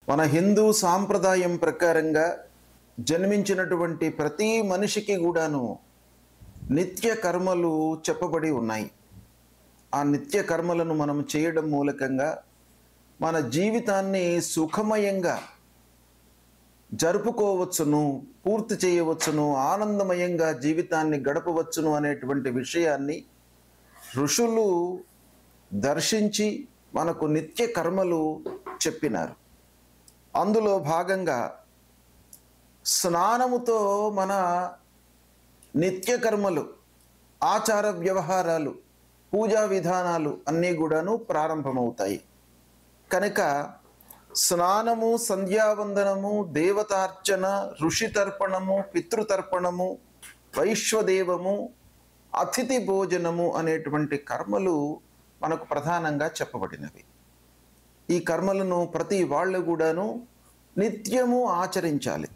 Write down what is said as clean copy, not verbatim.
మన హిందూ సాంప్రదాయం ప్రకారంగా జన్మించినటువంటి ప్రతి మనిషికి కూడాను నిత్య కర్మలు చెప్పబడి ఉన్నాయి. ఆ నిత్య కర్మలను మనం చేయడం మూలకంగా మన జీవితాన్ని సుఖమయంగా జరుపుకోవచ్చును, పూర్తి చేయవచ్చును, ఆనందమయంగా జీవితాన్ని గడపవచ్చును అనేటువంటి విషయాన్ని ఋషులు దర్శించి మనకు నిత్య కర్మలు చెప్పినారు. అందులో భాగంగా స్నానముతో మన నిత్య కర్మలు, ఆచార వ్యవహారాలు, పూజా విధానాలు అన్నీ కూడాను ప్రారంభమవుతాయి. కనుక స్నానము, సంధ్యావందనము, దేవతార్చన, ఋషితర్పణము, పితృతర్పణము, వైశ్వదేవము, అతిథి భోజనము అనేటువంటి కర్మలు మనకు ప్రధానంగా చెప్పబడినవి. ఈ కర్మలను ప్రతి వాళ్ళు కూడాను నిత్యము ఆచరించాలి.